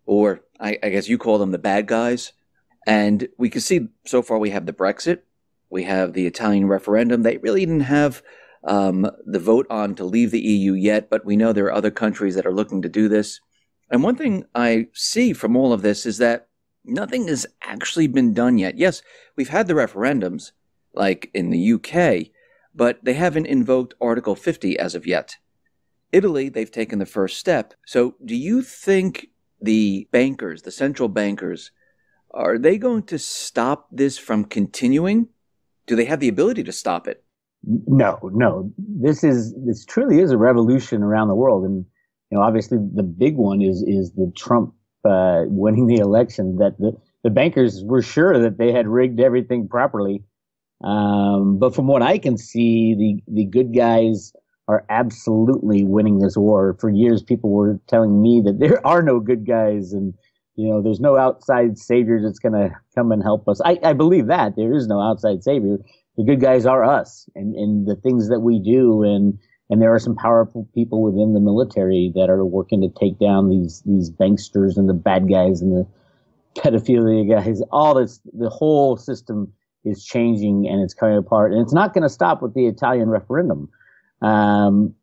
or I guess you call them the bad guys. And we can see so far we have the Brexit, we have the Italian referendum. They really didn't have the vote on to leave the EU yet, but we know there are other countries that are looking to do this. And one thing I see from all of this is that nothing has actually been done yet. Yes, we've had the referendums, like in the UK, but they haven't invoked Article 50 as of yet. Italy, they've taken the first step. So do you think the bankers, the central bankers, are they going to stop this from continuing? Do they have the ability to stop it? No, no. This truly is a revolution around the world, and obviously the big one is the Trump winning the election. That the bankers were sure that they had rigged everything properly, but from what I can see, the good guys are absolutely winning this war. For years, people were telling me that there are no good guys, and there's no outside savior that's going to come and help us. I believe that there is no outside savior. The good guys are us and the things that we do. And there are some powerful people within the military that are working to take down these banksters and the bad guys and the pedophilia guys. All this, the whole system is changing and it's coming apart. And it's not going to stop with the Italian referendum. With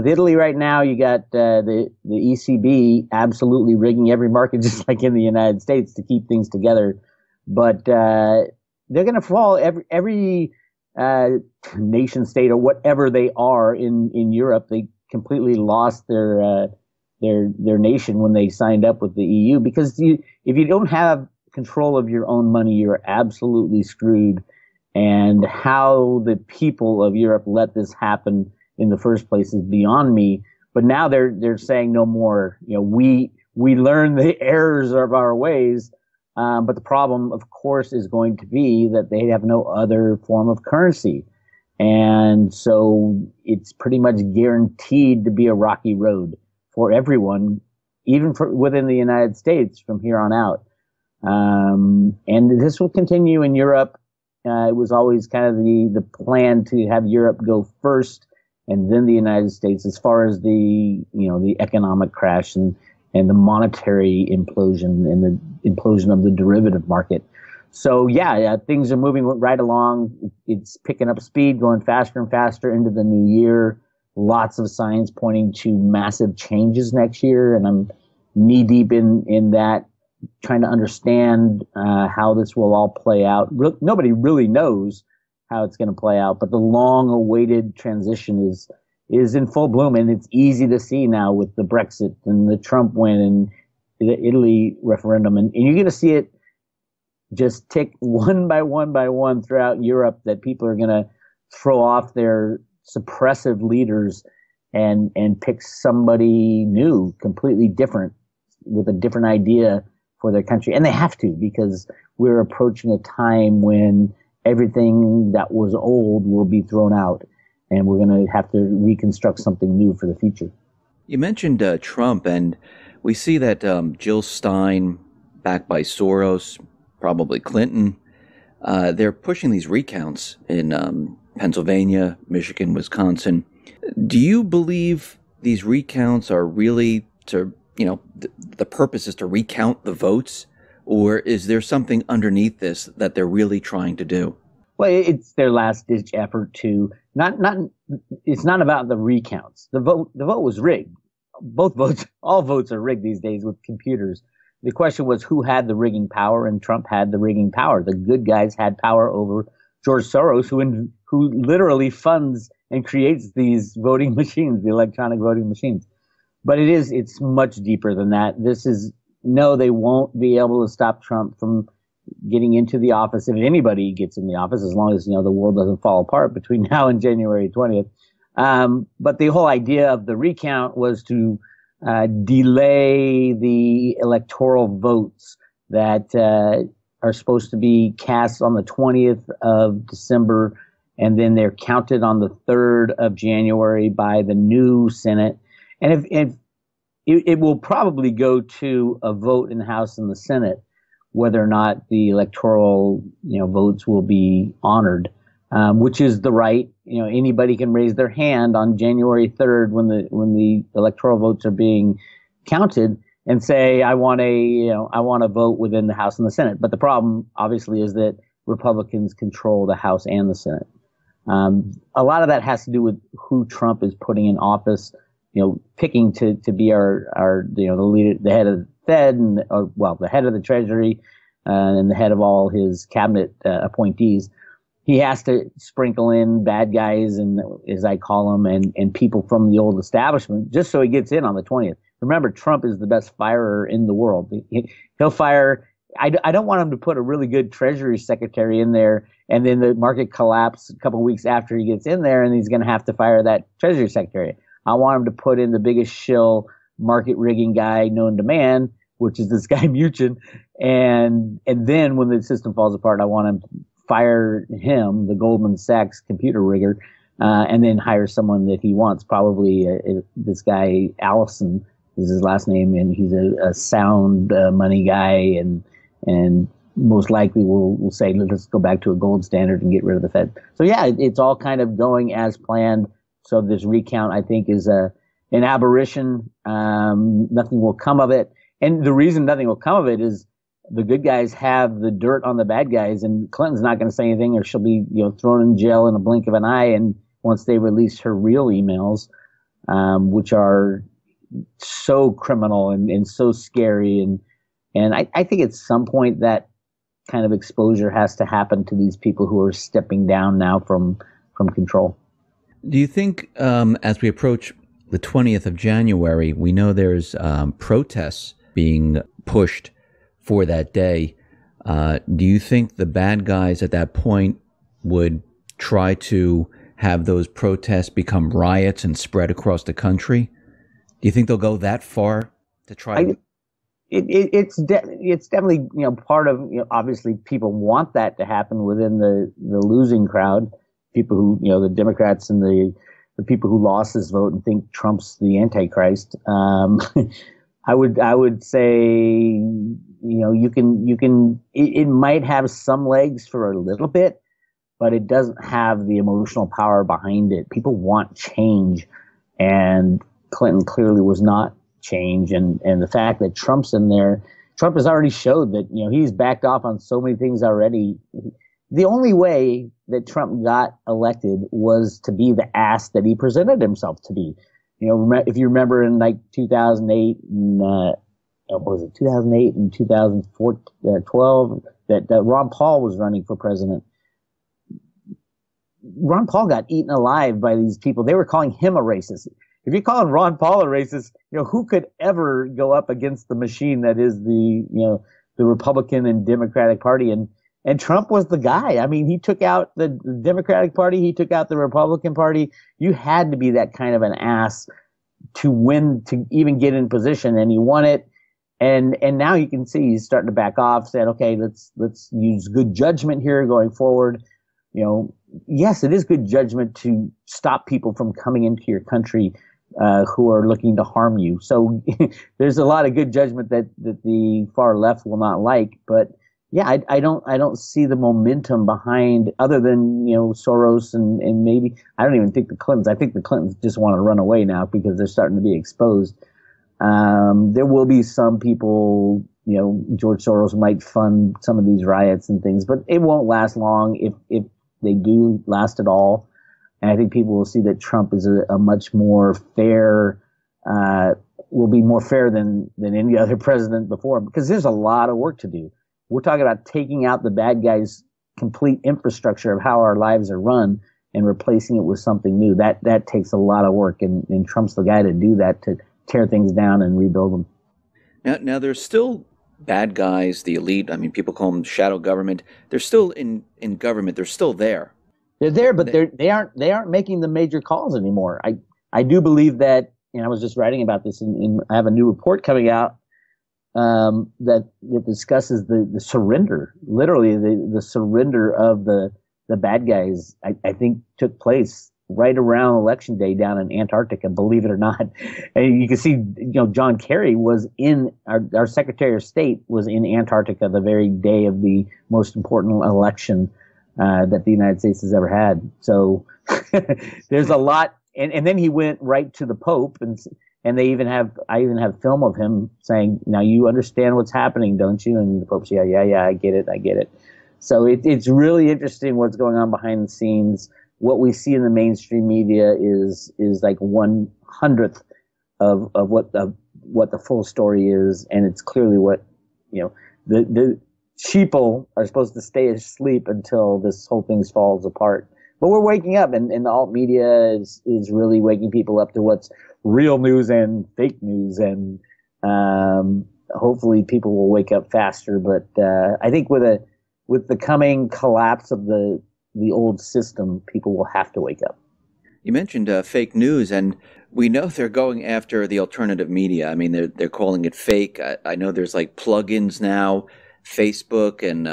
Italy right now, you got the ECB absolutely rigging every market, just like in the United States, to keep things together. But they're going to fall. Every nation state or whatever they are in Europe, they completely lost their nation when they signed up with the EU. Because if you don't have control of your own money, you're absolutely screwed. And how the people of Europe let this happen in the first place is beyond me. But now they're saying no more. We learn the errors of our ways. But the problem, of course, is going to be that they have no other form of currency. And so it's pretty much guaranteed to be a rocky road for everyone, even within the United States from here on out. And this will continue in Europe. It was always kind of the plan to have Europe go first and then the United States as far as the economic crash and the monetary implosion and the implosion of the derivative market. So yeah, things are moving right along. It's picking up speed, going faster and faster into the new year. Lots of signs pointing to massive changes next year, and I'm knee deep in that, trying to understand how this will all play out. Nobody really knows how it's going to play out, but the long-awaited transition is in full bloom, and it's easy to see now with the Brexit and the Trump win and the Italy referendum, and you're going to see it just tick one by one throughout Europe, that people are going to throw off their suppressive leaders and pick somebody new, completely different, with a different idea for their country. And they have to, because we're approaching a time when everything that was old will be thrown out, and we're going to have to reconstruct something new for the future. You mentioned Trump, and we see that Jill Stein, backed by Soros, probably Clinton, they're pushing these recounts in Pennsylvania, Michigan, Wisconsin. Do you believe these recounts are really to, the purpose is to recount the votes, or is there something underneath this that they're really trying to do? Well, it's their last ditch effort to it's not about the recounts. The vote was rigged. All votes are rigged these days with computers. The question was who had the rigging power, and Trump had the rigging power. The good guys had power over George Soros, who literally funds and creates these voting machines, the electronic voting machines. But it's much deeper than that. They won't be able to stop Trump from getting into the office, if anybody gets in the office, as long as, the world doesn't fall apart between now and January 20th. But the whole idea of the recount was to delay the electoral votes that are supposed to be cast on the 20th of December, and then they're counted on the 3rd of January by the new Senate. And if it will probably go to a vote in the House and the Senate, whether or not the electoral votes will be honored, which is the right. Anybody can raise their hand on January 3rd when the electoral votes are being counted and say, I want a vote within the House and the Senate. But the problem, obviously, is that Republicans control the House and the Senate. A lot of that has to do with who Trump is putting in office, picking to be our the leader, the head of the Fed, and the head of the Treasury, and the head of all his cabinet appointees. He has to sprinkle in bad guys, and as I call them, and people from the old establishment, just so he gets in on the 20th. Remember, Trump is the best firer in the world. He'll fire. I don't want him to put a really good Treasury Secretary in there, and then the market collapse a couple of weeks after he gets in there, and he's going to have to fire that Treasury Secretary. I want him to put in the biggest shill market rigging guy known to man, which is this guy Mnuchin, and then when the system falls apart, I want him to fire him, the Goldman Sachs computer rigger, and then hire someone that he wants, probably this guy Allison is his last name, and he's a sound money guy, and most likely will say, let's go back to a gold standard and get rid of the Fed. So yeah, it's all kind of going as planned. So this recount, I think, is an aberration. Nothing will come of it. And the reason nothing will come of it is the good guys have the dirt on the bad guys, and Clinton's not going to say anything, or she'll be thrown in jail in a blink of an eye. And once they release her real emails, which are so criminal and so scary, and I think at some point that kind of exposure has to happen to these people who are stepping down now from control. Do you think as we approach the 20th of January, we know there's protests being pushed for that day. Do you think the bad guys at that point would try to have those protests become riots and spread across the country? Do you think they'll go that far to try? It's definitely part of obviously people want that to happen within the losing crowd, people who the Democrats and the people who lost this vote and think Trump's the Antichrist. I would say it might have some legs for a little bit, but it doesn't have the emotional power behind it. People want change, and Clinton clearly was not change. And the fact that Trump's in there, Trump has already showed that, he's backed off on so many things already. The only way that Trump got elected was to be the ass that he presented himself to be. If you remember in like 2008 and, what was it, 2008 and 2012, that Ron Paul was running for president. Ron Paul got eaten alive by these people. They were calling him a racist. If you're calling Ron Paul a racist, who could ever go up against the machine that is the Republican and Democratic Party? And Trump was the guy. I mean, he took out the Democratic Party. He took out the Republican Party. You had to be that kind of an ass to win, to even get in position, and he won it. And now you can see he's starting to back off, saying, okay, let's use good judgment here going forward. Yes, it is good judgment to stop people from coming into your country who are looking to harm you. So there's a lot of good judgment that the far left will not like. But yeah, I don't see the momentum behind, other than Soros and maybe, I don't even think the Clintons. I think the Clintons just want to run away now because they're starting to be exposed. There will be some people, George Soros might fund some of these riots and things, but it won't last long if they do last at all. And I think people will see that Trump is a much more fair, will be more fair than any other president before, because there's a lot of work to do. We're talking about taking out the bad guys' complete infrastructure of how our lives are run and replacing it with something new. That takes a lot of work, and Trump's the guy to do that, to tear things down and rebuild them. Now there's still bad guys, the elite. I mean, people call them shadow government. They're still in government. They're still there. They're there, but they aren't making the major calls anymore. I do believe that, and I was just writing about this, and I have a new report coming out that discusses the surrender, literally the surrender of the bad guys. I think took place right around Election Day down in Antarctica, believe it or not. And you can see, John Kerry was in, our Secretary of State was in Antarctica the very day of the most important election that the United States has ever had. So there's a lot. And then he went right to the Pope, and And I even have film of him saying, "Now you understand what's happening, don't you?" And the Pope's, yeah, I get it. So it's really interesting what's going on behind the scenes. What we see in the mainstream media is like 1/100th of what the full story is, and it's clearly what, the sheeple are supposed to stay asleep until this whole thing falls apart. But we're waking up, and the alt media is really waking people up to what's real news and fake news, and hopefully people will wake up faster. But I think with the coming collapse of the old system, people will have to wake up. You mentioned fake news, and we know they're going after the alternative media. I mean, they're calling it fake. I know there's like plugins now, Facebook and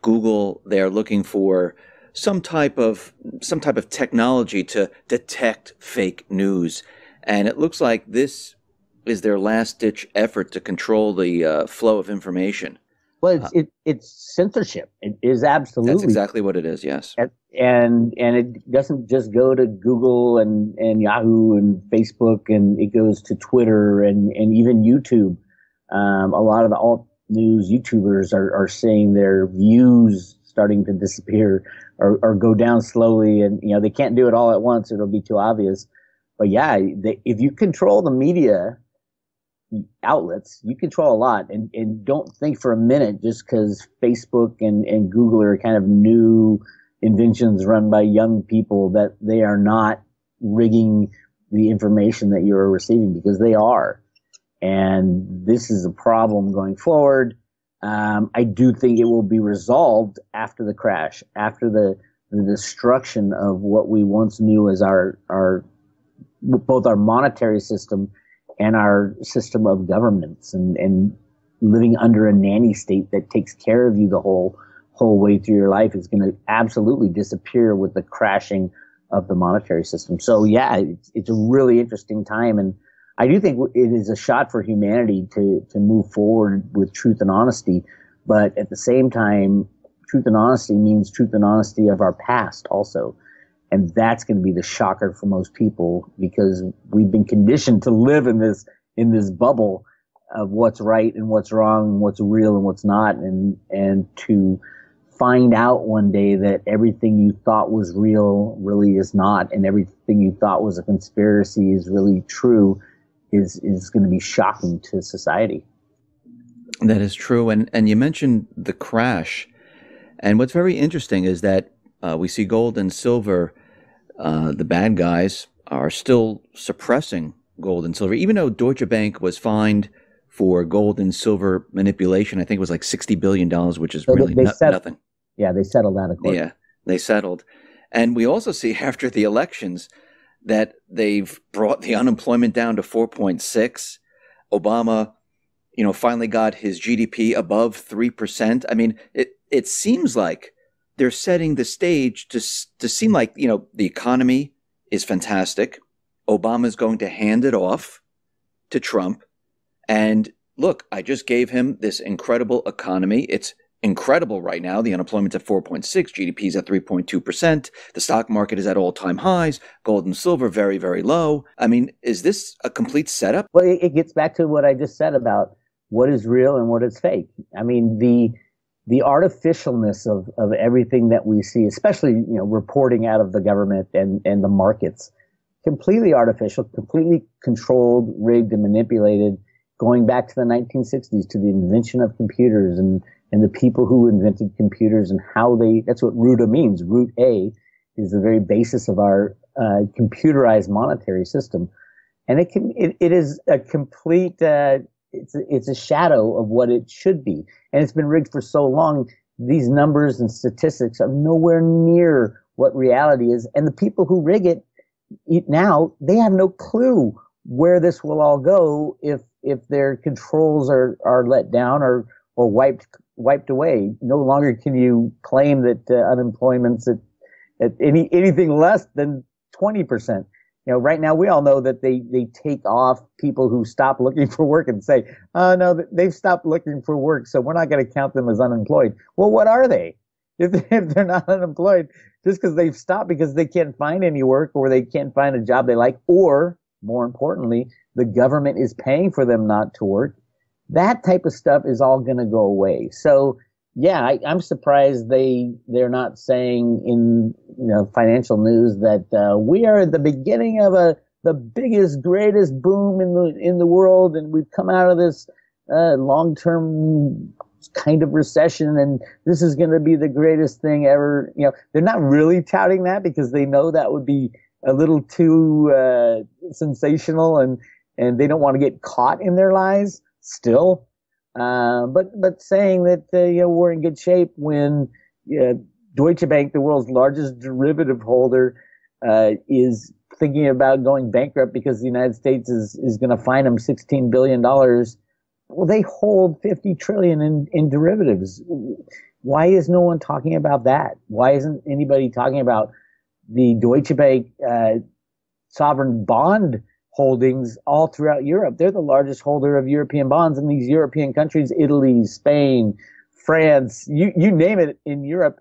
Google. They're looking for some type of technology to detect fake news, and it looks like this is their last ditch effort to control the flow of information. Well, it's censorship. It is absolutely. That's exactly what it is. Yes, and it doesn't just go to Google and Yahoo and Facebook, and it goes to Twitter and even YouTube. A lot of the alt news YouTubers are saying their views starting to disappear or go down slowly, and they can't do it all at once. It'll be too obvious. But yeah, if you control the media outlets, you control a lot, and don't think for a minute just because Facebook and Google are kind of new inventions run by young people that they are not rigging the information that you're receiving, because they are. And this is a problem going forward. I do think it will be resolved after the crash, after the destruction of what we once knew as our both our monetary system and our system of governments, and living under a nanny state that takes care of you the whole way through your life is going to absolutely disappear with the crashing of the monetary system. So yeah, it's a really interesting time, and I do think it is a shot for humanity to move forward with truth and honesty. But at the same time, truth and honesty means truth and honesty of our past also. And that's going to be the shocker for most people, because we've been conditioned to live in this bubble of what's right and what's wrong and what's real and what's not. And to find out one day that everything you thought was real really is not, and everything you thought was a conspiracy is really true, is going to be shocking to society. That is true. And you mentioned the crash. And what's very interesting is that we see gold and silver. The bad guys are still suppressing gold and silver, even though Deutsche Bank was fined for gold and silver manipulation. I think it was like $60 billion, which is really nothing. Yeah, they settled out of court. Yeah, they settled. And we also see after the elections that they've brought the unemployment down to 4.6. Obama, finally got his GDP above 3%. I mean, it seems like they're setting the stage to seem like, the economy is fantastic. Obama's going to hand it off to Trump. And look, I just gave him this incredible economy. It's incredible right now. The unemployment's at 4.6, GDP's at 3.2%. The stock market is at all-time highs. Gold and silver very, very low. I mean, is this a complete setup? Well, it gets back to what I just said about what is real and what is fake. I mean, the artificialness of everything that we see, especially, reporting out of the government and the markets, completely artificial, completely controlled, rigged, and manipulated, going back to the 1960s, to the invention of computers and the people who invented computers and how that's what RUTA means. Root A is the very basis of our computerized monetary system. And it is a complete, it's a shadow of what it should be. And it's been rigged for so long. These numbers and statistics are nowhere near what reality is. And the people who rig it now, they have no clue where this will all go if their controls are let down or wiped away. No longer can you claim that unemployment's at anything less than 20%. Right now we all know that they take off people who stop looking for work and say, oh no, they've stopped looking for work, so we're not going to count them as unemployed. Well, what are they? If they're not unemployed, just because they've stopped because they can't find any work or they can't find a job they like, or more importantly, the government is paying for them not to work. That type of stuff is all going to go away. So, yeah, I'm surprised they're not saying in financial news that we are at the beginning of the biggest, greatest boom in the world, and we've come out of this long-term kind of recession, and this is going to be the greatest thing ever. They're not really touting that because they know that would be a little too sensational, and they don't want to get caught in their lies still. But saying that we're in good shape when Deutsche Bank, the world's largest derivative holder, is thinking about going bankrupt because the United States is going to fine them $16 billion. Well, they hold $50 trillion in derivatives. Why is no one talking about that? Why isn't anybody talking about the Deutsche Bank sovereign bond holdings all throughout Europe? They're the largest holder of European bonds in these European countries: Italy, Spain, France, you name it. In Europe,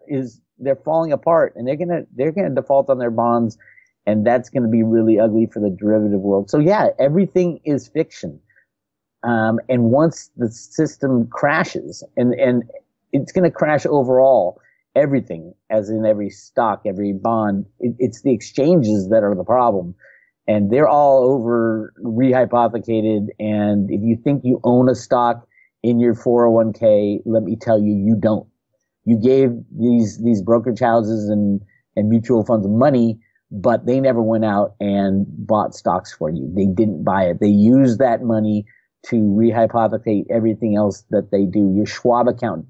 they're falling apart, and they're gonna default on their bonds, and that's going to be really ugly for the derivative world. So yeah, everything is fiction. And once the system crashes, and it's going to crash overall, everything, as in every stock, every bond, it's the exchanges that are the problem. And they're all over rehypothecated. And if you think you own a stock in your 401k, let me tell you, you don't. You gave these brokerage houses and mutual funds money, but they never went out and bought stocks for you. They didn't buy it. They used that money to rehypothecate everything else that they do. Your Schwab account,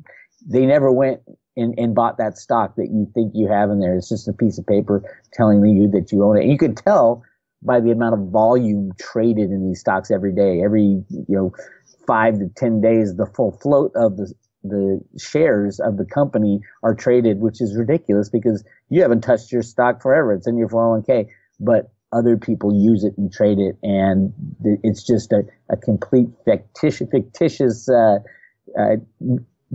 they never went and bought that stock that you think you have in there. It's just a piece of paper telling you that you own it. And you can tell by the amount of volume traded in these stocks every day. Every 5 to 10 days, the full float of the shares of the company are traded, which is ridiculous because you haven't touched your stock forever. It's in your 401k, but other people use it and trade it, and it's just a complete fictitious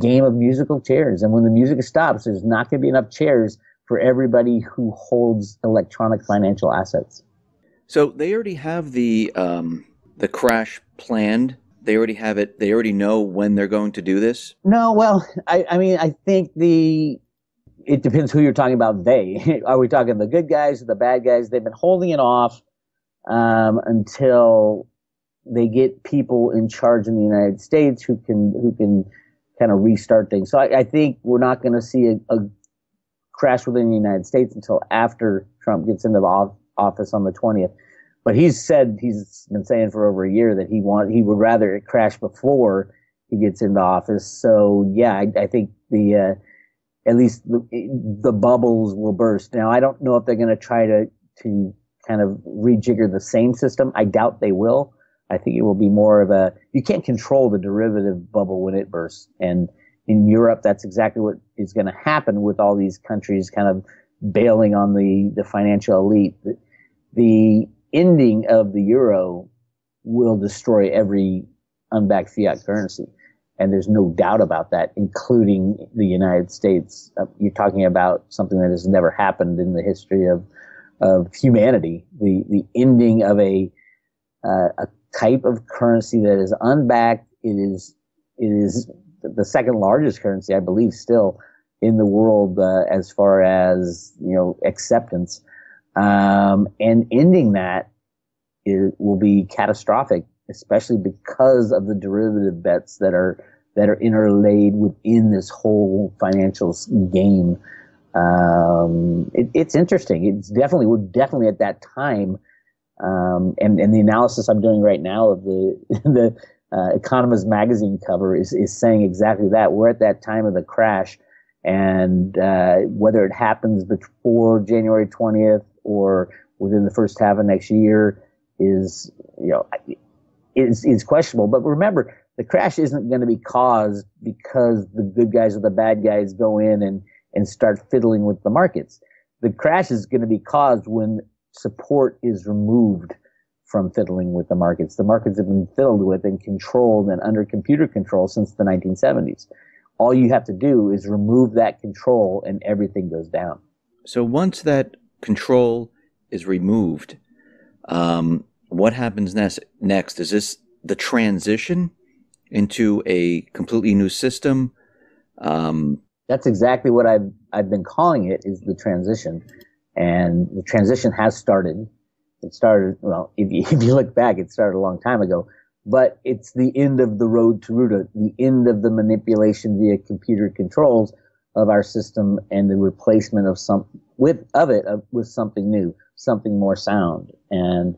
game of musical chairs. And when the music stops, there's not going to be enough chairs for everybody who holds electronic financial assets. So they already have the crash planned. They already have it. They already know when they're going to do this. No, well, I mean, I think it depends who you're talking about. Are we talking the good guys or the bad guys? They've been holding it off until they get people in charge in the United States who can kind of restart things. So I think we're not going to see a crash within the United States until after Trump gets into the office on the 20th. But he's been saying for over a year that he would rather it crash before he gets into office. So yeah, I think at least the bubbles will burst. Now, I don't know if they're going to try to kind of rejigger the same system. I doubt they will. I think it will be more of you can't control the derivative bubble when it bursts. And in Europe, that's exactly what is going to happen with all these countries kind of bailing on the financial elite. The ending of the euro will destroy every unbacked fiat currency. And there's no doubt about that, including the United States. You're talking about something that has never happened in the history of humanity. The ending of a type of currency that is unbacked. It is the second largest currency, I believe, still in the world as far as acceptance. And ending that will be catastrophic, especially because of the derivative bets that are interlaid within this whole financial game. It's interesting. We're definitely at that time. And the analysis I'm doing right now of the Economist magazine cover is saying exactly that. We're at that time of the crash, and whether it happens before January 20th or within the first half of next year is questionable. But remember, the crash isn't going to be caused because the good guys or the bad guys go in and start fiddling with the markets. The crash is going to be caused when support is removed from fiddling with the markets. The markets have been fiddled with and controlled and under computer control since the 1970s. All you have to do is remove that control and everything goes down. So once that control is removed, What happens next? Is this the transition into a completely new system? That's exactly what I've been calling it, is the transition. And the transition has started. It started, well, if you look back, it started a long time ago. But it's the end of the road to Ruta, the end of the manipulation via computer controls of our system, and the replacement of with something new, something more sound. And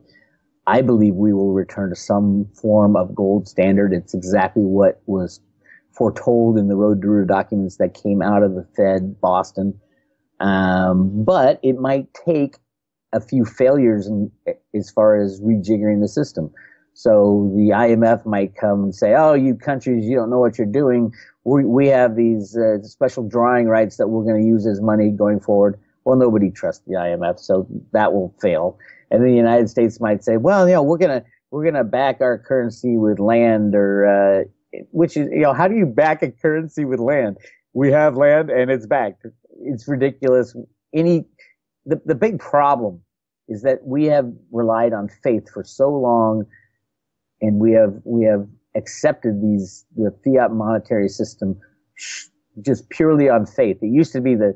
I believe we will return to some form of gold standard. It's exactly what was foretold in the Road to Ruta documents that came out of the Fed, Boston. But it might take a few failures as far as rejiggering the system. So the IMF might come and say, "Oh, you countries, you don't know what you're doing. We have these special drawing rights that we're going to use as money going forward." Well, nobody trusts the IMF, so that will fail. And then the United States might say, "Well, we're gonna back our currency with land," or which is, how do you back a currency with land? We have land and it's backed. It's ridiculous. The big problem is that we have relied on faith for so long. And we have accepted the fiat monetary system just purely on faith. It used to be the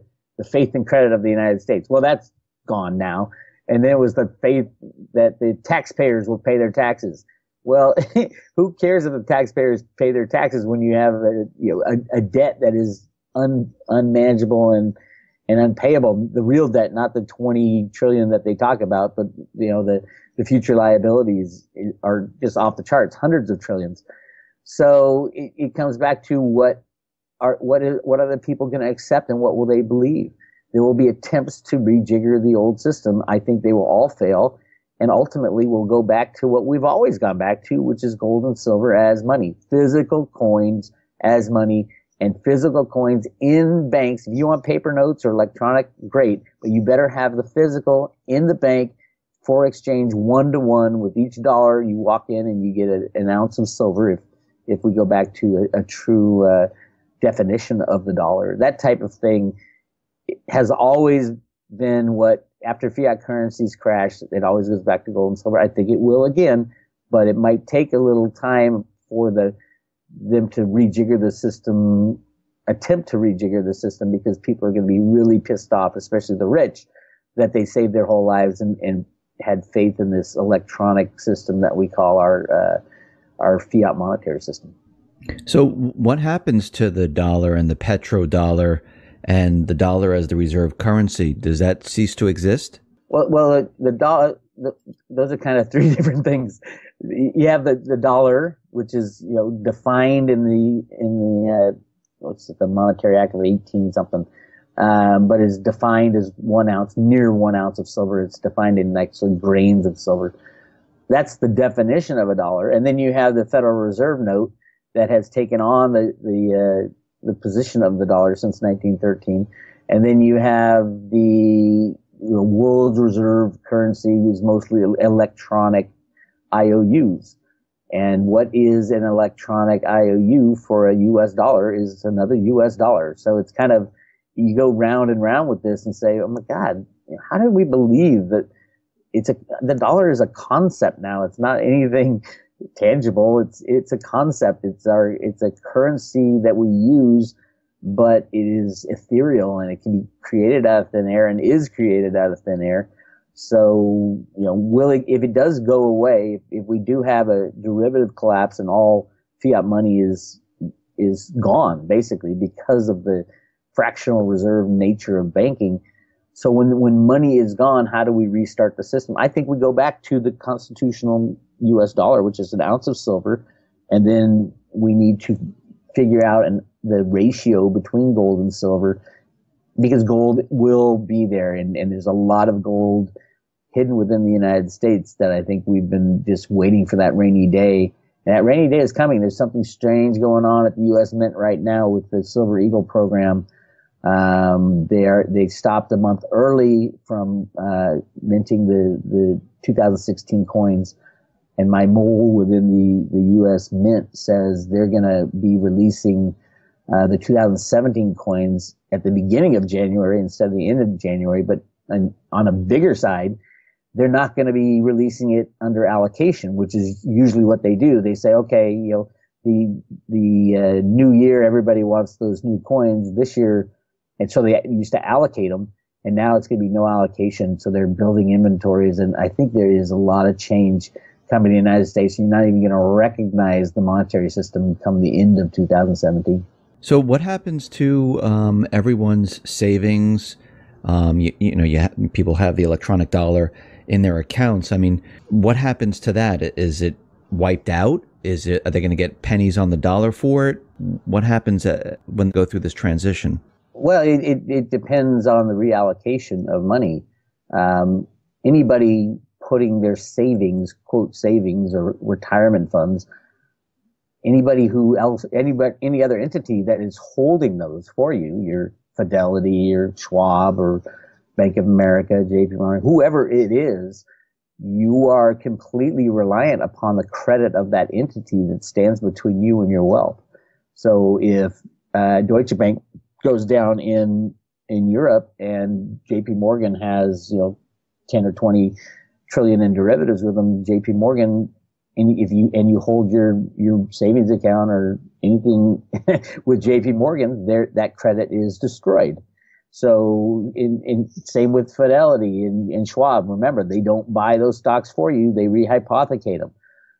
faith and credit of the United States. Well, that's gone now. And then it was the faith that the taxpayers will pay their taxes. Well, who cares if the taxpayers pay their taxes when you have a debt that is unmanageable and unpayable? The real debt, not the 20 trillion that they talk about, but the future liabilities are just off the charts, hundreds of trillions. So it comes back to what are the people going to accept, and what will they believe? There will be attempts to rejigger the old system. I think they will all fail, and ultimately we'll go back to what we've always gone back to, which is gold and silver as money, physical coins as money, and physical coins in banks. If you want paper notes or electronic, great, but you better have the physical in the bank for exchange 1-to-1 with each dollar. You walk in and you get an ounce of silver, if we go back to a true definition of the dollar. That type of thing has always been what, after fiat currencies crash, it always goes back to gold and silver. I think it will again, but it might take a little time for them to rejigger the system, attempt to rejigger the system, because people are going to be really pissed off, especially the rich, that they saved their whole lives and had faith in this electronic system that we call our fiat monetary system. So what happens to the dollar and the petrodollar and the dollar as the reserve currency? Does that cease to exist? Well, the dollar, those are kind of three different things. You have the dollar, which is defined in the what's it, the Monetary Act of 18 something. But is defined as 1 ounce, near 1 ounce of silver. It's defined in actually grains of silver. That's the definition of a dollar. And then you have the Federal Reserve note that has taken on the position of the dollar since 1913. And then you have the world's reserve currency, who's mostly electronic IOUs. And what is an electronic IOU for a U.S. dollar is another U.S. dollar. So it's kind of, you go round and round with this and say, oh my God, how did we believe that the dollar is a concept now? It's not anything tangible. It's a concept. It's a currency that we use, but it is ethereal, and it can be created out of thin air and is created out of thin air. So, if it does go away, if we do have a derivative collapse and all fiat money is gone, basically, because of the fractional reserve nature of banking. So when money is gone, how do we restart the system? I think we go back to the constitutional U.S. dollar, which is an ounce of silver, and then we need to figure out the ratio between gold and silver, because gold will be there, and there's a lot of gold hidden within the United States that I think we've been just waiting for that rainy day. And that rainy day is coming. There's something strange going on at the U.S. Mint right now with the Silver Eagle program. They stopped a month early from minting the 2016 coins, and my mole within the U.S. Mint says they're going to be releasing the 2017 coins at the beginning of January instead of the end of January. But on a bigger side, they're not going to be releasing it under allocation, which is usually what they do. They say, okay, the new year, everybody wants those new coins this year. And so they used to allocate them, and now it's going to be no allocation. So they're building inventories. And I think there is a lot of change coming to the United States. You're not even going to recognize the monetary system come the end of 2017. So what happens to everyone's savings? People have the electronic dollar in their accounts. I mean, what happens to that? Is it wiped out? Are they going to get pennies on the dollar for it? What happens when they go through this transition? Well, it depends on the reallocation of money. Anybody putting their savings, quote savings or retirement funds, any other entity that is holding those for you, your Fidelity or Schwab or Bank of America, JP Morgan, whoever it is, you are completely reliant upon the credit of that entity that stands between you and your wealth. So if Deutsche Bank goes down in Europe and JP Morgan has 10 or 20 trillion in derivatives with them, JP Morgan, and you hold your savings account or anything with JP Morgan, that credit is destroyed. So in same with Fidelity and Schwab. Remember, they don't buy those stocks for you; they rehypothecate them.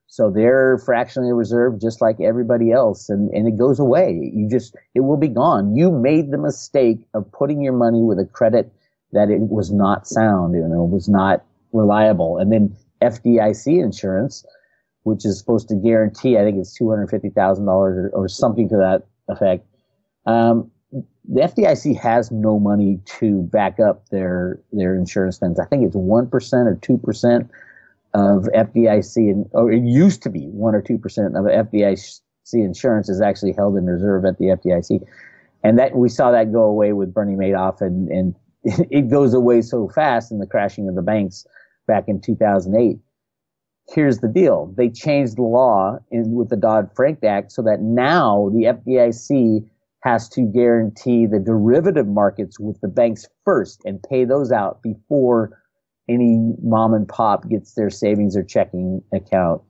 So they're fractionally reserved just like everybody else, and it goes away. It will be gone. You made the mistake of putting your money with a credit that it was not sound, was not reliable. And then FDIC insurance, which is supposed to guarantee, I think it's $250,000 or something to that effect. The FDIC has no money to back up their insurance spends. I think it's 1% or 2% of FDIC, or it used to be 1 or 2% of FDIC insurance is actually held in reserve at the FDIC. And that we saw that go away with Bernie Madoff, and it goes away so fast in the crashing of the banks back in 2008. Here's the deal. They changed the law with the Dodd-Frank Act so that now the FDIC has to guarantee the derivative markets with the banks first and pay those out before any mom and pop gets their savings or checking account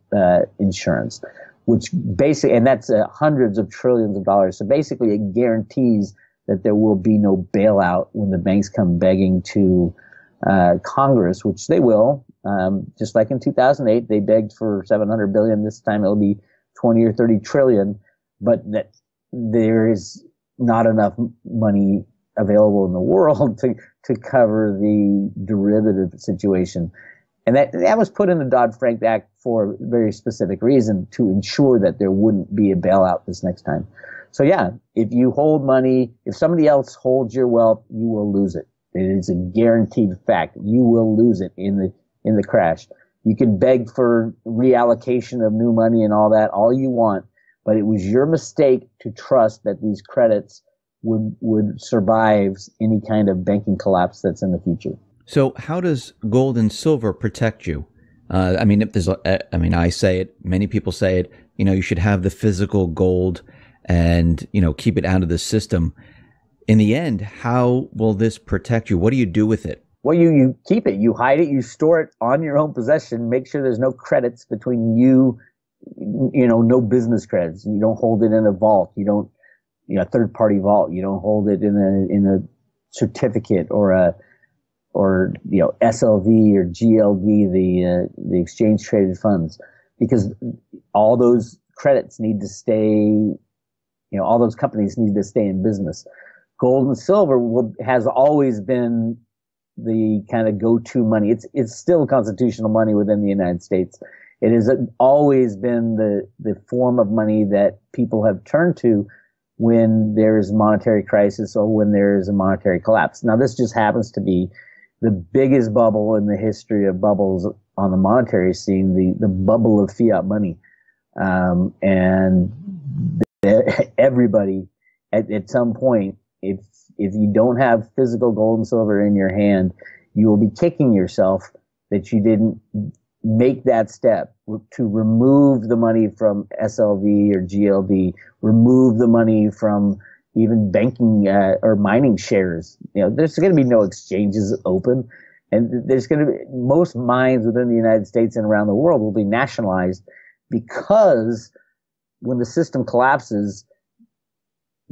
insurance, which basically, and that's hundreds of trillions of dollars. So basically it guarantees that there will be no bailout when the banks come begging to Congress, which they will. Just like in 2008, they begged for $700 billion. This time it'll be 20 or 30 trillion, but that there is not enough money available in the world to cover the derivative situation. And that was put in the Dodd-Frank Act for a very specific reason, to ensure that there wouldn't be a bailout this next time. So yeah, if you hold money, if somebody else holds your wealth, you will lose it. It is a guaranteed fact. You will lose it in the crash. You can beg for reallocation of new money and all that all you want, but it was your mistake to trust that these credits would survive any kind of banking collapse that's in the future. So how does gold and silver protect you? I say it, many people say it, you should have the physical gold and, keep it out of the system. In the end, how will this protect you? What do you do with it? Well, you keep it, you hide it, you store it on your own possession, make sure there's no credits between you, no business credits. You don't hold it in a vault. You don't, a third party vault. You don't hold it in a certificate or SLV or GLD, the exchange traded funds, because all those credits need to stay, all those companies need to stay in business. Gold and silver has always been the kind of go-to money. It's still constitutional money within the United States. It has always been the form of money that people have turned to when there is a monetary crisis or when there is a monetary collapse. Now, this just happens to be the biggest bubble in the history of bubbles on the monetary scene, the bubble of fiat money. And everybody at some point, if you don't have physical gold and silver in your hand, you will be kicking yourself that you didn't make that step to remove the money from SLV or GLD, remove the money from even banking or mining shares. There's going to be no exchanges open. And there's going to be most mines within the United States and around the world will be nationalized because when the system collapses,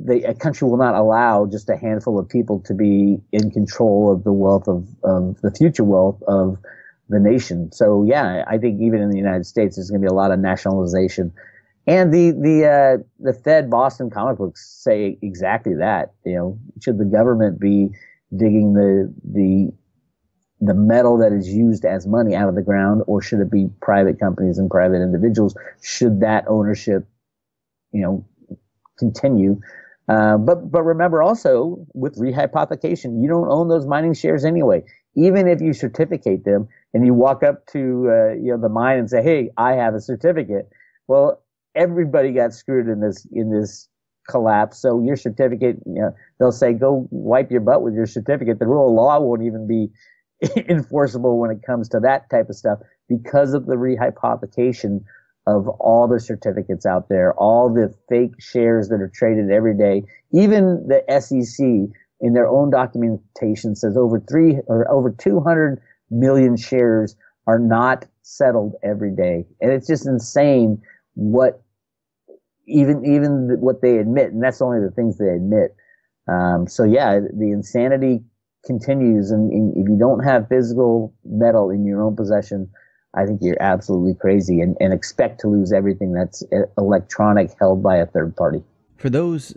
a country will not allow just a handful of people to be in control of the wealth of the future wealth of the nation. So yeah, I think even in the United States, there's going to be a lot of nationalization. And the Fed Boston comic books say exactly that. Should the government be digging the metal that is used as money out of the ground, or should it be private companies and private individuals? Should that ownership, continue? But remember also with rehypothecation, you don't own those mining shares anyway. Even if you certificate them and you walk up to the mine and say, "Hey, I have a certificate," well, everybody got screwed in this collapse. So your certificate, they'll say, "Go wipe your butt with your certificate." The rule of law won't even be enforceable when it comes to that type of stuff because of the rehypothecation of all the certificates out there, all the fake shares that are traded every day. Even the SEC in their own documentation says over 200 million shares are not settled every day. And it's just insane what even what they admit, and that's only the things they admit. So yeah, the insanity continues, and if you don't have physical metal in your own possession, I think you're absolutely crazy, and expect to lose everything that's electronic held by a third party. For those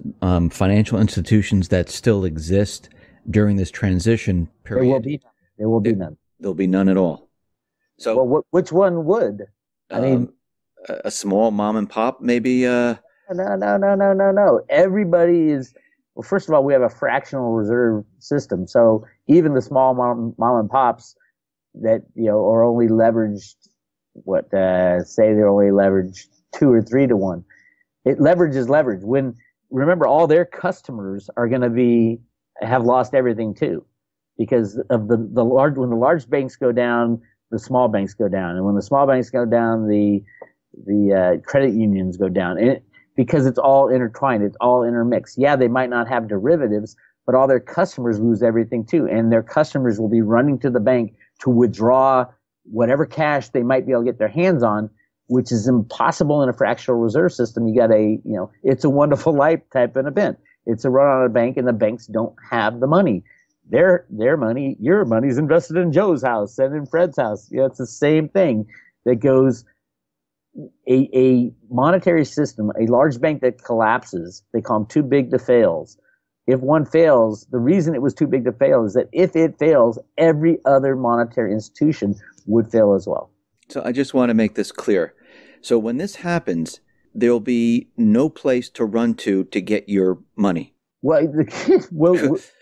financial institutions that still exist during this transition period, there will be none. There'll be none at all. So, well, which one would? I mean, a small mom and pop, maybe. No. Everybody is. Well, first of all, we have a fractional reserve system, so even the small mom and pops that are only leveraged, say they're only leveraged 2 or 3 to 1. Leverage is leverage. Remember, all their customers are going to have lost everything too, because of when the large banks go down, the small banks go down, and when the small banks go down, the credit unions go down, because it's all intertwined, it's all intermixed. Yeah, they might not have derivatives, but all their customers lose everything too, and their customers will be running to the bank to withdraw whatever cash they might be able to get their hands on, which is impossible in a fractional reserve system. You got It's a Wonderful Life type of event. It's a run on a bank, and the banks don't have the money. Their money, your money's invested in Joe's house and in Fred's house. It's the same thing that goes. A monetary system, a large bank that collapses, they call them too big to fail. If one fails, the reason it was too big to fail is that if it fails, every other monetary institution would fail as well. So I just want to make this clear. So when this happens, there'll be no place to run to get your money. Well,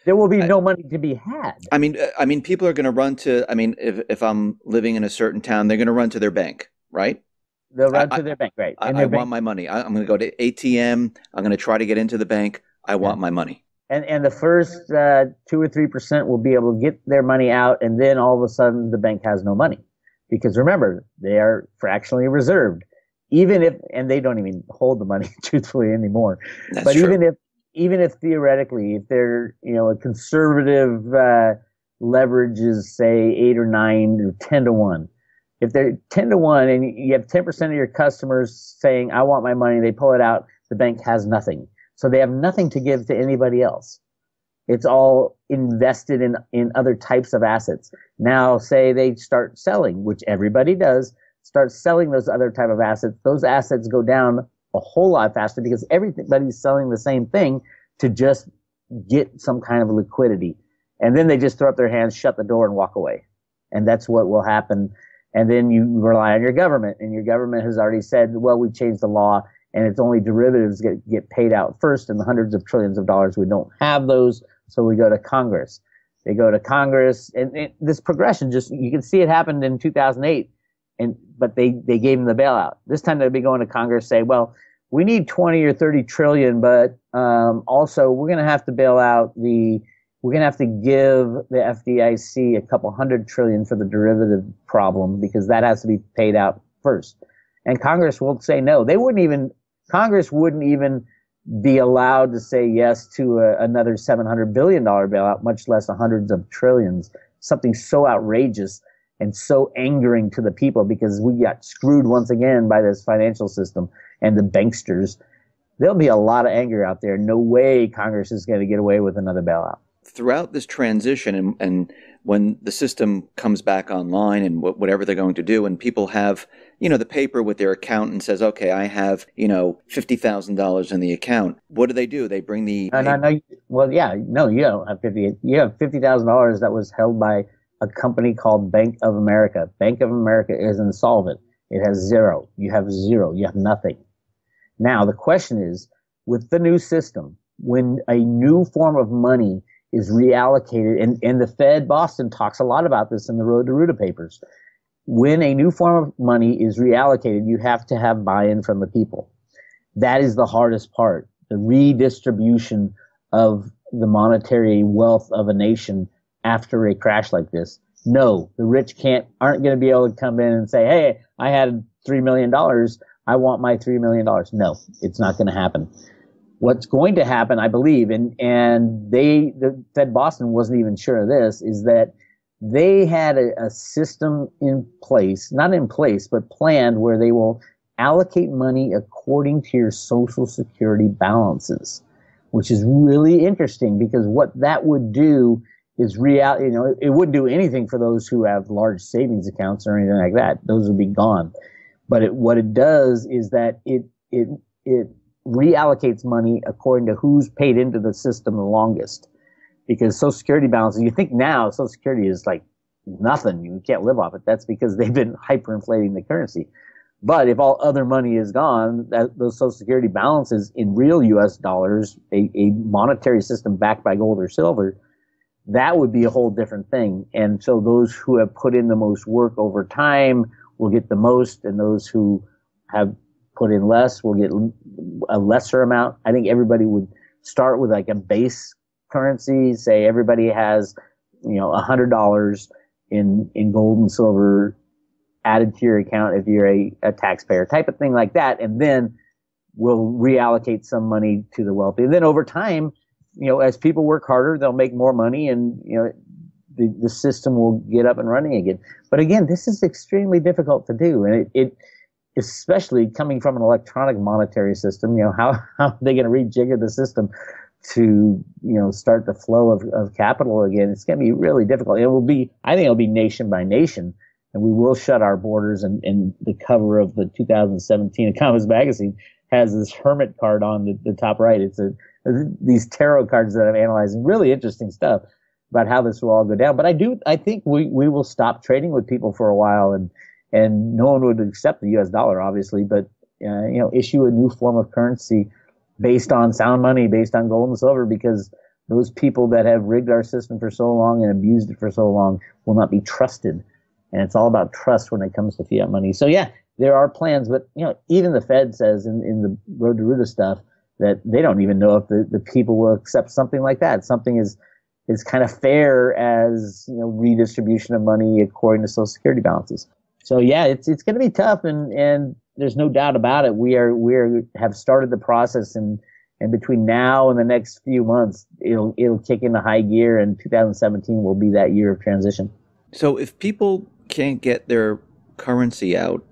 there will be no money to be had. I mean, people are going to run to. I mean, if I'm living in a certain town, they're going to run to their bank, right? They'll run to their bank, right? I want my money. I'm going to go to ATM. I'm going to try to get into the bank. I want my money. And the first 2 or 3% will be able to get their money out, and then all of a sudden the bank has no money, because remember, they are fractionally reserved. And they don't even hold the money truthfully anymore. But true. even if theoretically, if they're a conservative leverage is say 8 or 9 or 10 to 1. If they're 10 to 1 and you have 10% of your customers saying, "I want my money," they pull it out, the bank has nothing. So they have nothing to give to anybody else. It's all invested in other types of assets. Now, say they start selling, which everybody does, start selling those other type of assets. Those assets go down a whole lot faster because everybody's selling the same thing to just get some kind of liquidity. And then they just throw up their hands, shut the door, and walk away. And that's what will happen. And then you rely on your government, and your government has already said, well, we've changed the law, and it's only derivatives get paid out first, and the hundreds of trillions of dollars, we don't have those, so we go to Congress. They go to Congress, and this progression, you can see it happened in 2008, but they gave them the bailout. This time they'll be going to Congress, say, well, we need 20 or 30 trillion, but also we're going to have to bail out we're going to have to give the FDIC a couple $100 trillion for the derivative problem, because that has to be paid out first. And Congress will say no. Congress wouldn't even be allowed to say yes to another $700 billion bailout, much less hundreds of trillions. something so outrageous and so angering to the people because we got screwed once again by this financial system and the banksters. There'll be a lot of anger out there. No way Congress is going to get away with another bailout. Throughout this transition and when the system comes back online and whatever they're going to do, and people have, the paper with their account and says, okay, I have, $50,000 in the account. What do? They bring the... No. Well, yeah, no, you don't have 50. You have $50,000 that was held by a company called Bank of America. Bank of America is insolvent. It has zero. You have zero. You have nothing. Now, the question is, with the new system, when a new form of money is reallocated, and the Fed Boston talks a lot about this in the Road to Ruta papers. When a new form of money is reallocated, you have to have buy-in from the people. That is the hardest part, the redistribution of the monetary wealth of a nation after a crash like this. No, the rich aren't going to be able to come in and say, hey, I had $3 million. I want my $3 million. No, it's not going to happen. What's going to happen, I believe, and the Fed Boston wasn't even sure of this, is that they had a system in place, not in place, but planned, where they will allocate money according to your Social Security balances, which is really interesting because what that would do is it wouldn't do anything for those who have large savings accounts or anything like that. Those would be gone. But what it does is that it reallocates money according to who's paid into the system the longest. Because Social Security balances, you think now Social Security is like nothing, you can't live off it. That's because they've been hyperinflating the currency. But if all other money is gone, those Social Security balances in real U.S. dollars, a monetary system backed by gold or silver, that would be a whole different thing. And so those who have put in the most work over time will get the most, and those who have put in less will get a lesser amount. I think everybody would start with like a base currency. Say everybody has, $100 in gold and silver added to your account if you're a taxpayer, type of thing like that. And then we'll reallocate some money to the wealthy. And then over time, as people work harder, they'll make more money, and, the system will get up and running again. But again, this is extremely difficult to do. And it especially coming from an electronic monetary system, how are they going to rejigger the system to, start the flow of capital again? It's going to be really difficult. I think it'll be nation by nation, and we will shut our borders. And the cover of the 2017 Economist magazine has this hermit card on the top right. It's these tarot cards that I've analyzed, and really interesting stuff about how this will all go down. But I think we will stop trading with people for a while, and no one would accept the U.S. dollar, obviously, but, issue a new form of currency based on sound money, based on gold and silver, because those people that have rigged our system for so long and abused it for so long will not be trusted. And it's all about trust when it comes to fiat money. So, yeah, there are plans, but, even the Fed says in the Road to Ruta stuff that they don't even know if the people will accept something like that. Something is kind of fair as, redistribution of money according to Social Security balances. So yeah, it's going to be tough, and there's no doubt about it. We have started the process, and between now and the next few months, it'll kick into high gear, and 2017 will be that year of transition. So if people can't get their currency out,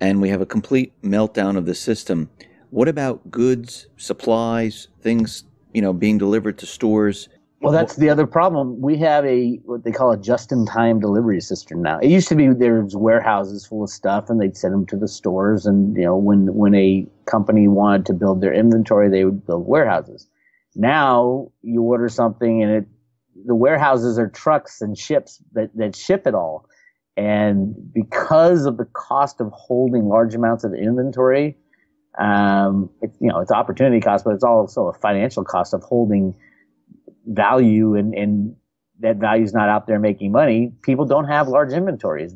and we have a complete meltdown of the system, what about goods, supplies, things, being delivered to stores? Well, that's the other problem. We have what they call a just-in-time delivery system now. It used to be there's warehouses full of stuff, and they'd send them to the stores. And when a company wanted to build their inventory, they would build warehouses. Now you order something, and the warehouses are trucks and ships that ship it all. And because of the cost of holding large amounts of inventory, it's opportunity cost, but it's also a financial cost of holding value, and that value is not out there making money. People don't have large inventories.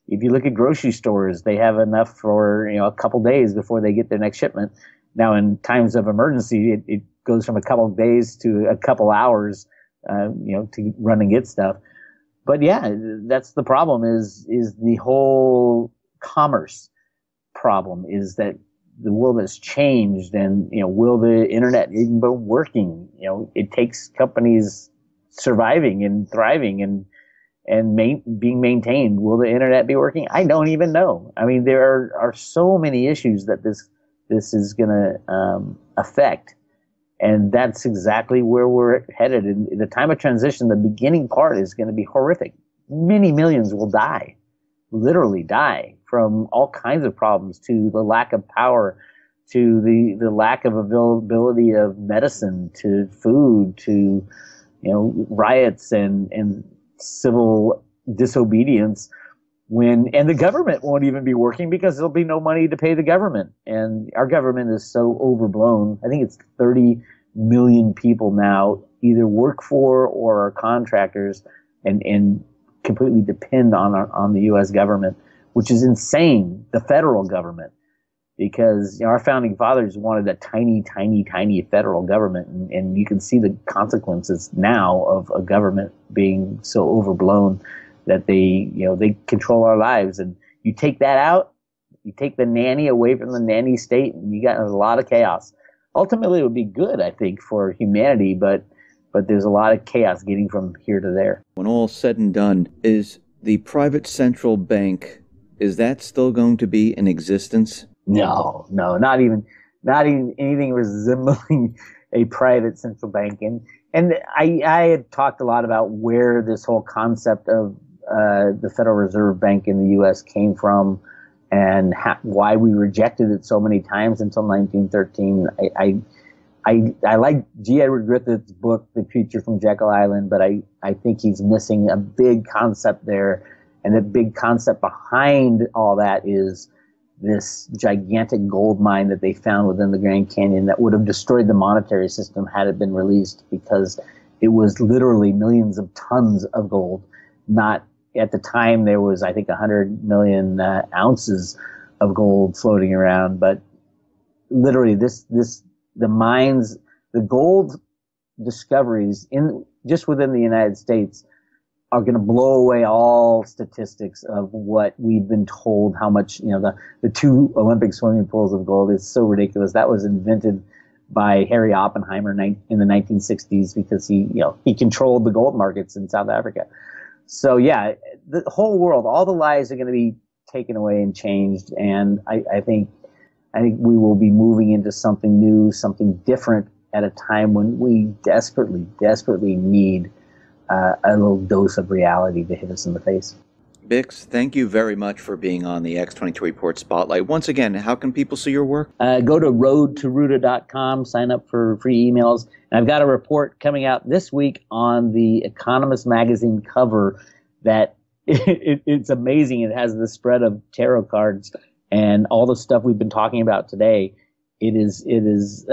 If you look at grocery stores, they have enough for a couple days before they get their next shipment. Now, in times of emergency, it goes from a couple of days to a couple hours, to run and get stuff. But yeah, that's the problem. Is the whole commerce problem? Is that the world has changed, and will the internet even be working? It takes companies surviving and thriving, and and being maintained. Will the internet be working? I don't even know. I mean, there are so many issues that this is going to affect. And that's exactly where we're headed. In the time of transition, the beginning part is going to be horrific. Many millions will die, literally die, from all kinds of problems, to the lack of power, to the lack of availability of medicine, to food, to riots and civil disobedience. And the government won't even be working because there'll be no money to pay the government. And our government is so overblown. I think it's 30 million people now either work for or are contractors and completely depend on the U.S. government, which is insane, the federal government, because our founding fathers wanted a tiny, tiny, tiny federal government. And you can see the consequences now of a government being so overblown that they control our lives. And you take that out, you take the nanny away from the nanny state, and you got a lot of chaos. Ultimately, it would be good, I think, for humanity, but there's a lot of chaos getting from here to there. When all's said and done, is the private central bank, is that still going to be in existence? No, not even anything resembling a private central bank. And I had talked a lot about where this whole concept of the Federal Reserve Bank in the U.S. came from, and why we rejected it so many times until 1913. I like G. Edward Griffith's book, The Creature from Jekyll Island, but I think he's missing a big concept there. And the big concept behind all that is this gigantic gold mine that they found within the Grand Canyon that would have destroyed the monetary system had it been released, because it was literally millions of tons of gold. Not at the time, there was, I think, 100 million ounces of gold floating around, but literally the mines, the gold discoveries just within the United States are going to blow away all statistics of what we've been told, how much, the 2 Olympic swimming pools of gold is so ridiculous. That was invented by Harry Oppenheimer in the 1960s because he controlled the gold markets in South Africa. So yeah, the whole world, all the lies are going to be taken away and changed. And I think we will be moving into something new, something different at a time when we desperately, desperately need a little dose of reality to hit us in the face. Bix, thank you very much for being on the X22 Report Spotlight. Once again, how can people see your work? Go to roadtoruta.com, sign up for free emails. And I've got a report coming out this week on the Economist magazine cover that it's amazing. It has the spread of tarot cards and all the stuff we've been talking about today. It is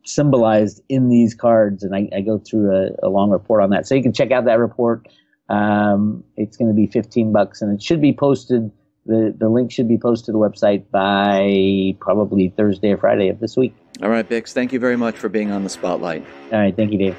symbolized in these cards, and I go through a long report on that. So you can check out that report. It's going to be $15, and it should be posted. The link should be posted to the website by probably Thursday or Friday of this week. All right, Bix, thank you very much for being on the Spotlight. All right, thank you, Dave.